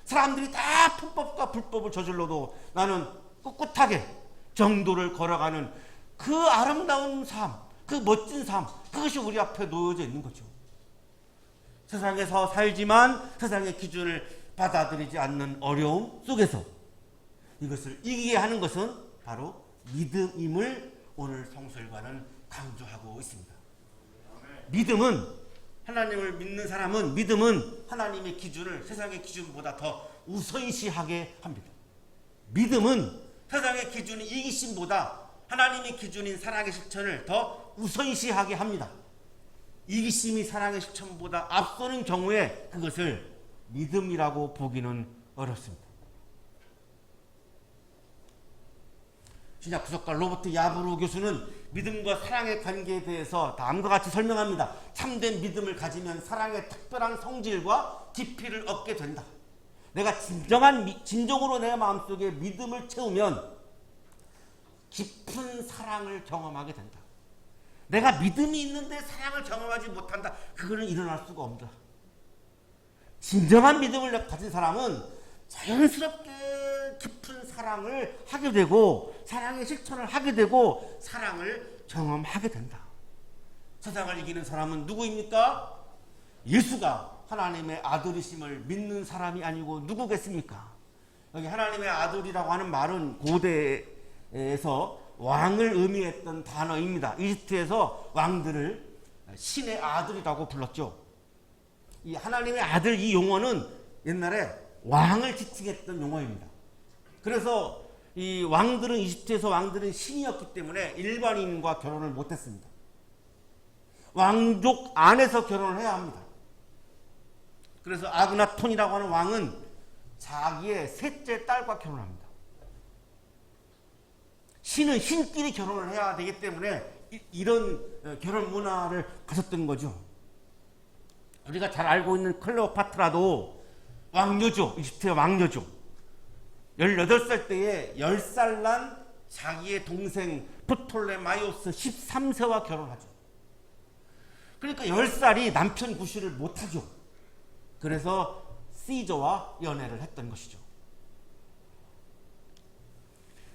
사람들이 다 편법과 불법을 저질러도 나는 꿋꿋하게 정도를 걸어가는 그 아름다운 삶, 그 멋진 삶, 그것이 우리 앞에 놓여져 있는 거죠. 세상에서 살지만 세상의 기준을 받아들이지 않는 어려움 속에서 이것을 이기게 하는 것은 바로 믿음임을 오늘 성설과는 강조하고 있습니다. 믿음은 하나님을 믿는 사람은 믿음은 하나님의 기준을 세상의 기준보다 더 우선시하게 합니다. 믿음은 세상의 기준이 이기심보다 하나님의 기준인 사랑의 실천을 더 우선시하게 합니다. 이기심이 사랑의 실천보다 앞서는 경우에 그것을 믿음이라고 보기는 어렵습니다. 신약 부석가 로버트 야브루 교수는 믿음과 사랑의 관계에 대해서 다음과 같이 설명합니다. 참된 믿음을 가지면 사랑의 특별한 성질과 깊이를 얻게 된다. 내가 진정으로 내 마음속에 믿음을 채우면 깊은 사랑을 경험하게 된다. 내가 믿음이 있는데 사랑을 경험하지 못한다. 그거는 일어날 수가 없다. 진정한 믿음을 가진 사람은 자연스럽게 깊은 사랑을 하게 되고 사랑의 실천을 하게 되고 사랑을 경험하게 된다. 세상을 이기는 사람은 누구입니까? 예수가 하나님의 아들이심을 믿는 사람이 아니고 누구겠습니까? 여기 하나님의 아들이라고 하는 말은 고대에서 왕을 의미했던 단어입니다. 이집트에서 왕들을 신의 아들이라고 불렀죠. 이 하나님의 아들 이 용어는 옛날에 왕을 지칭했던 용어입니다. 그래서 이 왕들은 이집트에서 왕들은 신이었기 때문에 일반인과 결혼을 못했습니다. 왕족 안에서 결혼을 해야 합니다. 그래서 아그나톤이라고 하는 왕은 자기의 셋째 딸과 결혼합니다. 신은 신끼리 결혼을 해야 되기 때문에 이런 결혼 문화를 가졌던 거죠. 우리가 잘 알고 있는 클레오파트라도 왕녀죠. 이집트의 왕녀죠. 18살 때에 10살 난 자기의 동생 프톨레마이오스 13세와 결혼하죠. 그러니까 10살이 남편 구실을 못하죠. 그래서 시저와 연애를 했던 것이죠.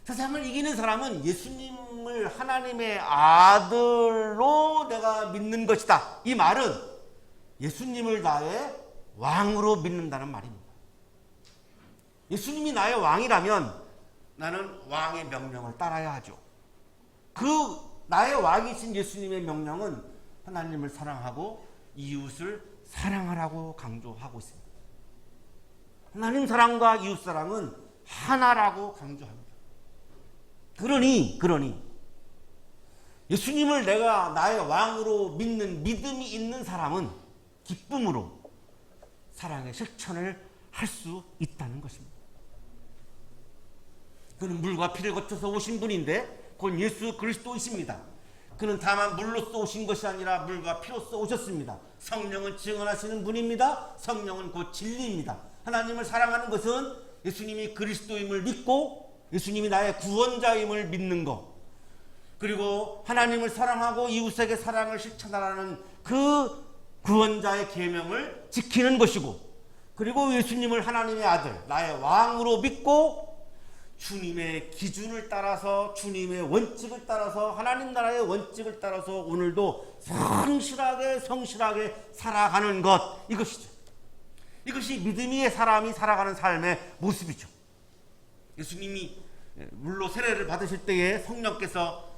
세상을 이기는 사람은 예수님을 하나님의 아들로 내가 믿는 것이다. 이 말은 예수님을 나의 왕으로 믿는다는 말입니다. 예수님이 나의 왕이라면 나는 왕의 명령을 따라야 하죠. 그 나의 왕이신 예수님의 명령은 하나님을 사랑하고 이웃을 사랑하라고 강조하고 있습니다. 하나님 사랑과 이웃 사랑은 하나라고 강조합니다. 그러니 예수님을 내가 나의 왕으로 믿는 믿음이 있는 사람은 기쁨으로 사랑의 실천을 할 수 있다는 것입니다. 그는 물과 피를 거쳐서 오신 분인데 곧 예수 그리스도이십니다. 그는 다만 물로써 오신 것이 아니라 물과 피로써 오셨습니다. 성령은 증언하시는 분입니다. 성령은 곧 진리입니다. 하나님을 사랑하는 것은 예수님이 그리스도임을 믿고 예수님이 나의 구원자임을 믿는 것, 그리고 하나님을 사랑하고 이웃에게 사랑을 실천하라는 그 구원자의 계명을 지키는 것이고, 그리고 예수님을 하나님의 아들, 나의 왕으로 믿고 주님의 기준을 따라서, 주님의 원칙을 따라서, 하나님 나라의 원칙을 따라서 오늘도 성실하게 살아가는 것, 이것이죠. 이것이 믿음의 사람이 살아가는 삶의 모습이죠. 예수님이 물로 세례를 받으실 때에 성령께서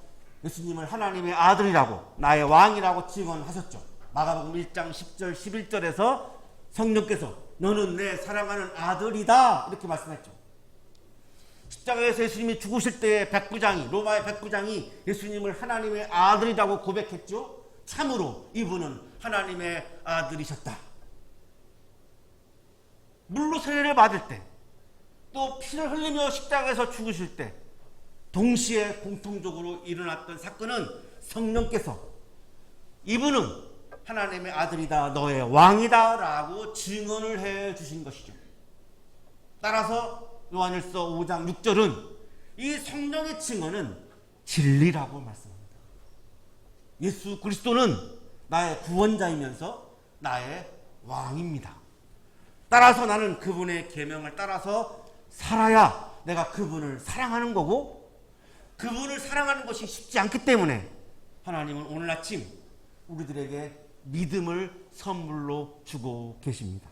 예수님을 하나님의 아들이라고, 나의 왕이라고 증언하셨죠. 마가복음 1장 10절 11절에서 성령께서 너는 내 사랑하는 아들이다 이렇게 말씀했죠. 십자가에서 예수님이 죽으실 때에 로마의 백부장이 예수님을 하나님의 아들이라고 고백했죠. 참으로 이분은 하나님의 아들이셨다. 물로 세례를 받을 때, 또 피를 흘리며 십자가에서 죽으실 때 동시에 공통적으로 일어났던 사건은 성령께서 이분은 하나님의 아들이다, 너의 왕이다 라고 증언을 해 주신 것이죠. 따라서 요한일서 5장 6절은 이 성령의 증언은 진리라고 말씀합니다. 예수 그리스도는 나의 구원자이면서 나의 왕입니다. 따라서 나는 그분의 계명을 따라서 살아야 내가 그분을 사랑하는 거고, 그분을 사랑하는 것이 쉽지 않기 때문에 하나님은 오늘 아침 우리들에게 믿음을 선물로 주고 계십니다.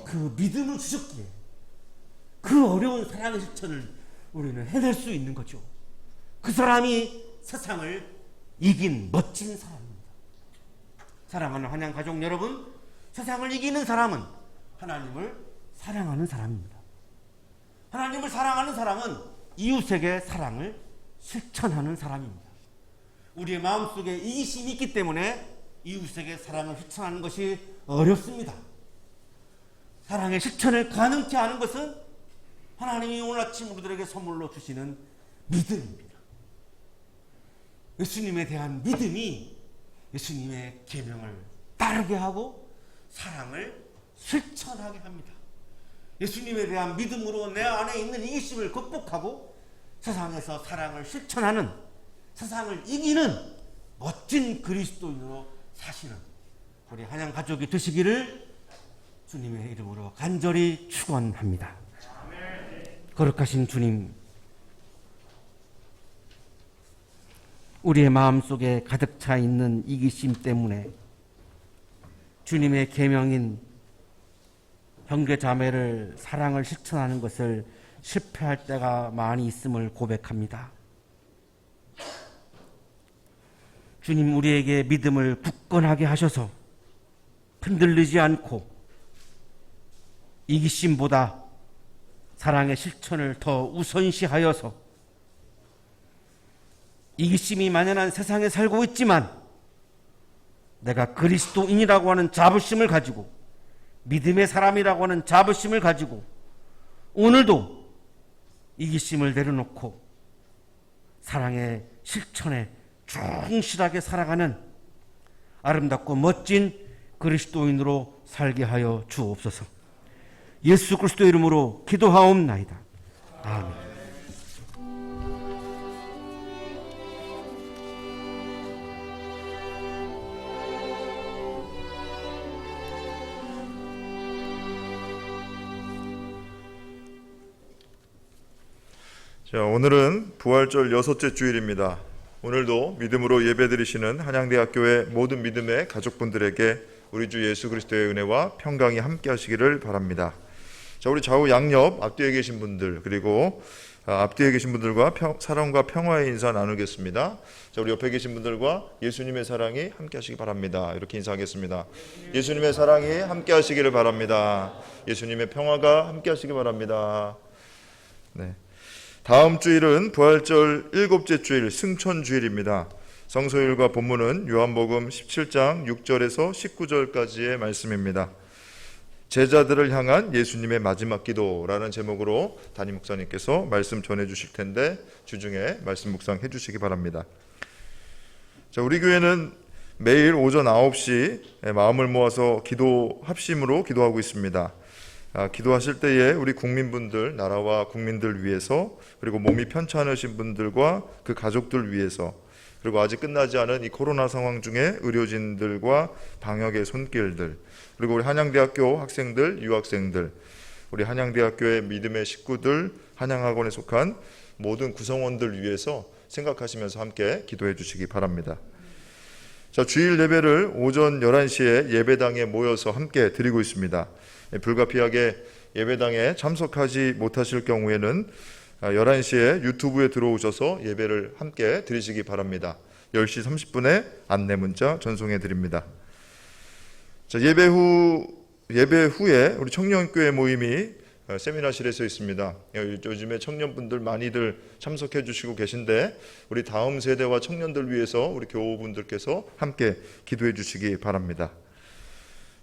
그 믿음을 주셨기에 그 어려운 사랑의 실천을 우리는 해낼 수 있는 거죠. 그 사람이 세상을 이긴 멋진 사람입니다. 사랑하는 한양 가족 여러분, 세상을 이기는 사람은 하나님을 사랑하는 사람입니다. 하나님을 사랑하는 사람은 이웃에게 사랑을 실천하는 사람입니다. 우리의 마음속에 이기심이 있기 때문에 이웃에게 사랑을 실천하는 것이 어렵습니다. 사랑의 실천을 가능케 하는 것은 하나님이 오늘 아침 우리들에게 선물로 주시는 믿음입니다. 예수님에 대한 믿음이 예수님의 계명을 따르게 하고 사랑을 실천하게 합니다. 예수님에 대한 믿음으로 내 안에 있는 이기심을 극복하고 세상에서 사랑을 실천하는, 세상을 이기는 멋진 그리스도인으로 사시는 우리 한양 가족이 되시기를 주님의 이름으로 간절히 축원합니다. 거룩하신 주님, 우리의 마음속에 가득 차 있는 이기심 때문에 주님의 계명인 형제 자매를 사랑을 실천하는 것을 실패할 때가 많이 있음을 고백합니다. 주님 우리에게 믿음을 굳건하게 하셔서 흔들리지 않고 이기심보다 사랑의 실천을 더 우선시하여서 이기심이 만연한 세상에 살고 있지만 내가 그리스도인이라고 하는 자부심을 가지고 믿음의 사람이라고 하는 자부심을 가지고 오늘도 이기심을 내려놓고 사랑의 실천에 충실하게 살아가는 아름답고 멋진 그리스도인으로 살게 하여 주옵소서. 예수 그리스도 이름으로 기도하옵나이다. 아멘. 자, 오늘은 부활절 6째 주일입니다. 오늘도 믿음으로 예배드리시는 한양대학교의 모든 믿음의 가족분들에게 우리 주 예수 그리스도의 은혜와 평강이 함께 하시기를 바랍니다. 자, 우리 좌우 양옆 앞뒤에 계신 분들, 그리고 앞뒤에 계신 분들과 사랑과 평화의 인사 나누겠습니다. 자, 우리 옆에 계신 분들과 예수님의 사랑이 함께 하시기 바랍니다. 이렇게 인사하겠습니다. 예수님의 사랑이 함께 하시기를 바랍니다. 예수님의 평화가 함께 하시기 바랍니다. 네. 다음 주일은 부활절 7째 주일 승천주일입니다. 성서율과 본문은 요한복음 17장 6절에서 19절까지의 말씀입니다. 제자들을 향한 예수님의 마지막 기도라는 제목으로 담임 목사님께서 말씀 전해 주실 텐데 주중에 말씀 묵상해 주시기 바랍니다. 자, 우리 교회는 매일 오전 9시 마음을 모아서 기도 합심으로 기도하고 있습니다. 기도하실 때에 우리 국민분들, 나라와 국민들 위해서, 그리고 몸이 편찮으신 분들과 그 가족들 위해서, 그리고 아직 끝나지 않은 이 코로나 상황 중에 의료진들과 방역의 손길들, 그리고 우리 한양대학교 학생들, 유학생들, 우리 한양대학교의 믿음의 식구들, 한양학원에 속한 모든 구성원들 위해서 생각하시면서 함께 기도해 주시기 바랍니다. 자, 주일 예배를 오전 11시에 예배당에 모여서 함께 드리고 있습니다. 불가피하게 예배당에 참석하지 못하실 경우에는 11시에 유튜브에 들어오셔서 예배를 함께 드리시기 바랍니다. 10시 30분에 안내 문자 전송해 드립니다. 자, 예배 후에 우리 청년교회 모임이 세미나실에서 있습니다. 요즘에 청년분들 많이들 참석해 주시고 계신데 우리 다음 세대와 청년들 위해서 우리 교우분들께서 함께 기도해 주시기 바랍니다.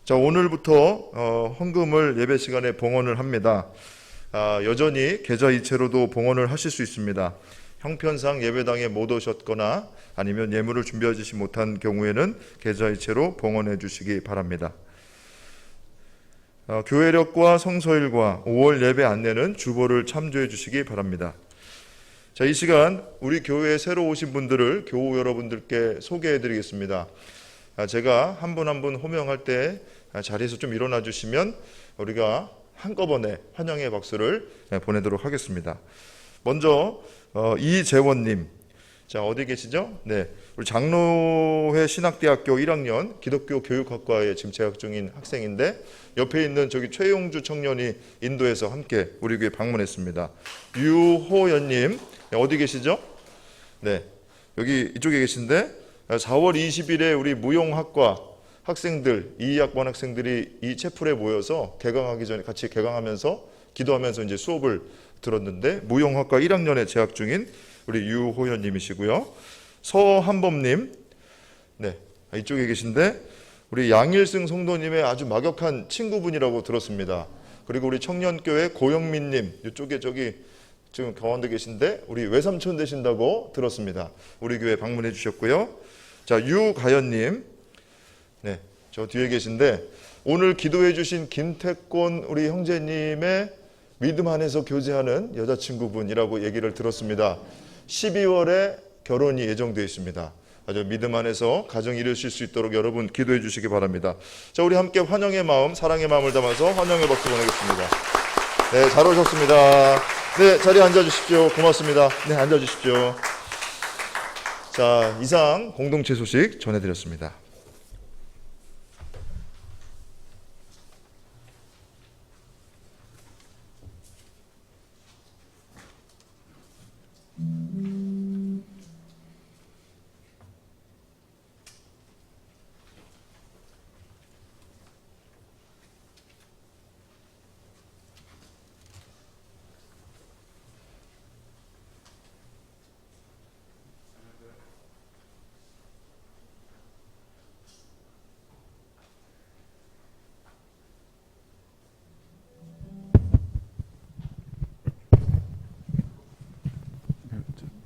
자, 오늘부터 헌금을 예배 시간에 봉헌을 합니다. 여전히 계좌이체로도 봉헌을 하실 수 있습니다. 형편상 예배당에 못 오셨거나 아니면 예물을 준비하지 못한 경우에는 계좌이체로 봉헌해 주시기 바랍니다. 교회력과 성서일과 5월 예배 안내는 주보를 참조해 주시기 바랍니다. 자, 이 시간 우리 교회에 새로 오신 분들을 교우 여러분들께 소개해 드리겠습니다. 제가 한 분 한 분 호명할 때 자리에서 좀 일어나 주시면 우리가 한꺼번에 환영의 박수를 보내도록 하겠습니다. 먼저 이재원님, 자, 어디 계시죠? 네, 우리 장로회 신학대학교 1학년 기독교 교육학과에 지금 재학 중인 학생인데 옆에 있는 저기 최용주 청년이 인도에서 함께 우리 교회 방문했습니다. 유호연님, 어디 계시죠? 네, 여기 이쪽에 계신데 4월 20일에 우리 무용학과 학생들, 2학번 학생들이 이 채플에 모여서 개강하기 전에 같이 개강하면서 기도하면서 이제 수업을 들었는데 무용학과 1학년에 재학 중인 우리 유호연님이시고요. 서한범님, 네, 이쪽에 계신데 우리 양일승 성도님의 아주 막역한 친구분이라고 들었습니다. 그리고 우리 청년교회 고영민님, 이쪽에 저기 지금 가운데 계신데 우리 외삼촌 되신다고 들었습니다. 우리 교회 방문해 주셨고요. 자, 유가연님, 네, 저 뒤에 계신데 오늘 기도해 주신 김태권 우리 형제님의 믿음 안에서 교제하는 여자친구분이라고 얘기를 들었습니다. 12월에 결혼이 예정되어 있습니다. 아주 믿음 안에서 가정 이루실 수 있도록 여러분 기도해 주시기 바랍니다. 자, 우리 함께 환영의 마음, 사랑의 마음을 담아서 환영의 박수 보내겠습니다. 네, 잘 오셨습니다. 네, 자리에 앉아주십시오. 고맙습니다. 네, 앉아주십시오. 자, 이상 공동체 소식 전해드렸습니다.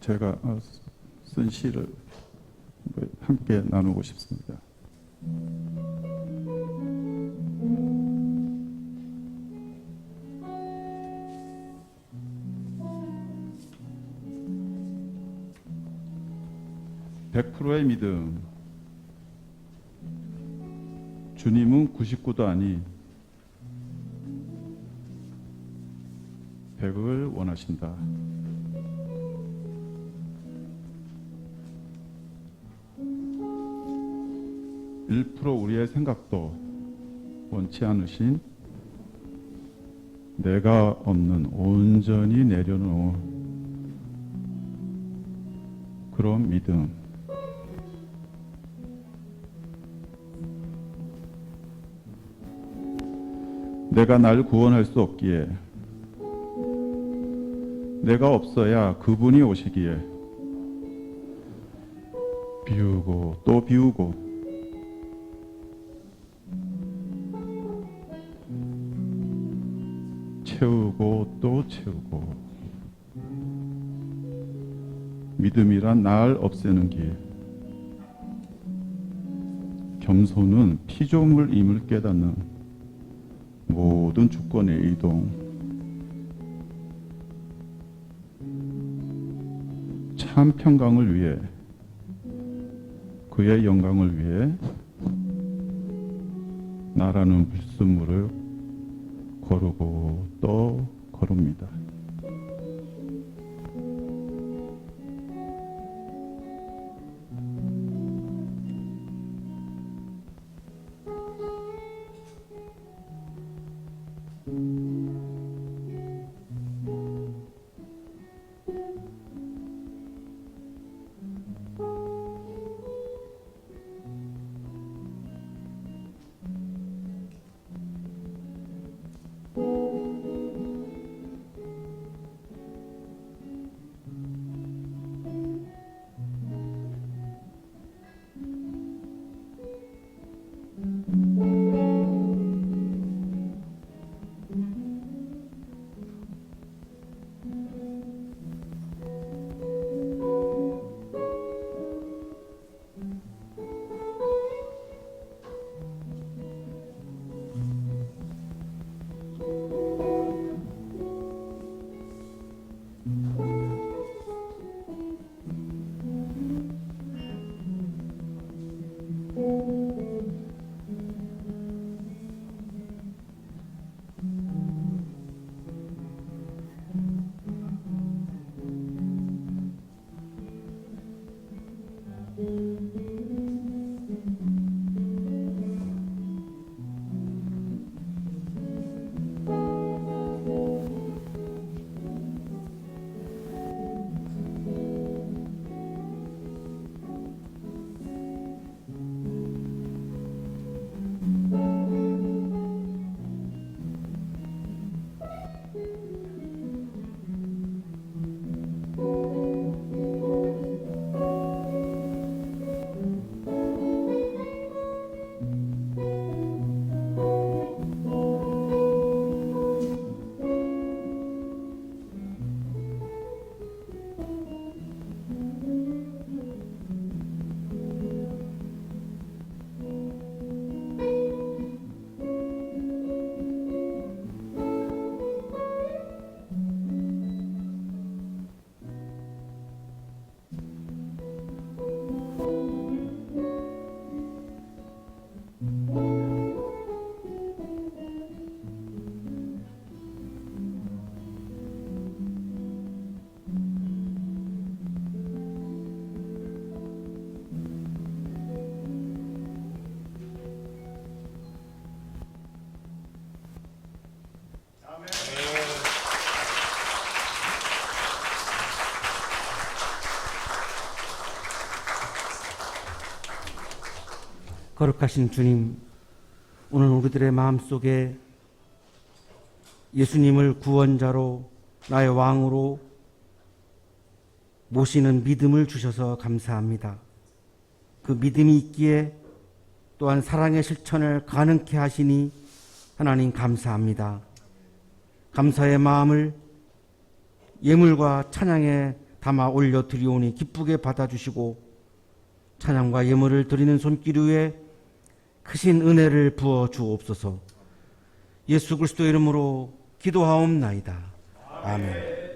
제가 쓴 시를 함께 나누고 싶습니다. (100%의) 믿음. 주님은 99도 아니 100을 원하신다. (1% 우리의 생각도 원치 않으신 내가 없는 온전히 내려놓은 그런 믿음. 내가 날 구원할 수 없기에, 내가 없어야 그분이 오시기에 비우고 또 비우고 채우고 또 채우고 믿음이란 날 없애는 길. 겸손은 피조물임을 깨닫는 모든 주권의 이동. 참 평강을 위해, 그의 영광을 위해 나라는 불순물을 거르고 또 거릅니다. 거룩하신 주님, 오늘 우리들의 마음속에 예수님을 구원자로 나의 왕으로 모시는 믿음을 주셔서 감사합니다. 그 믿음이 있기에 또한 사랑의 실천을 가능케 하시니 하나님 감사합니다. 감사의 마음을 예물과 찬양에 담아 올려 드리오니 기쁘게 받아주시고 찬양과 예물을 드리는 손길 위에 크신 은혜를 부어 주옵소서. 예수 그리스도 이름으로 기도하옵나이다. 아멘.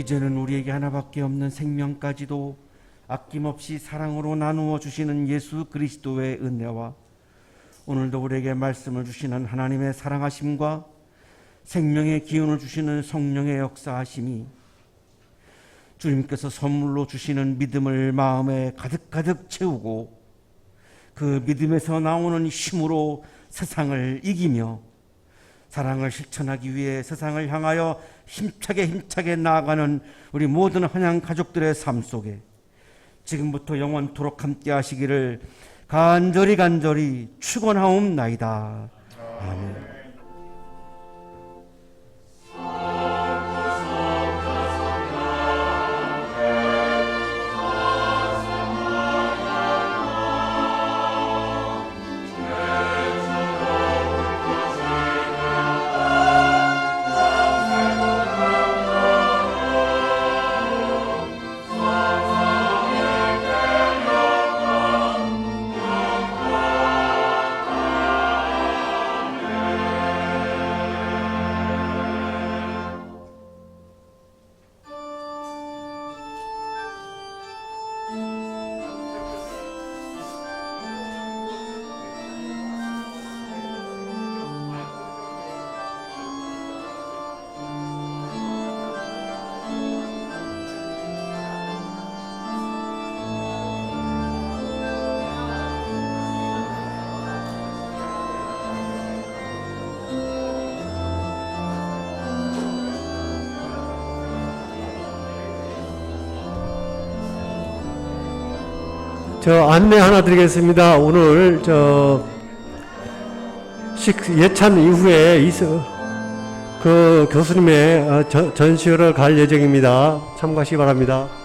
이제는 우리에게 하나밖에 없는 생명까지도 아낌없이 사랑으로 나누어 주시는 예수 그리스도의 은혜와 오늘도 우리에게 말씀을 주시는 하나님의 사랑하심과 생명의 기운을 주시는 성령의 역사하심이 주님께서 선물로 주시는 믿음을 마음에 가득가득 채우고 그 믿음에서 나오는 힘으로 세상을 이기며 사랑을 실천하기 위해 세상을 향하여 힘차게 나아가는 우리 모든 한양 가족들의 삶 속에 지금부터 영원토록 함께 하시기를 간절히 축원하옵나이다. 아멘. 저 안내 하나 드리겠습니다. 오늘 예찬 이후에 그 교수님의 전시회를 갈 예정입니다. 참가하시기 바랍니다.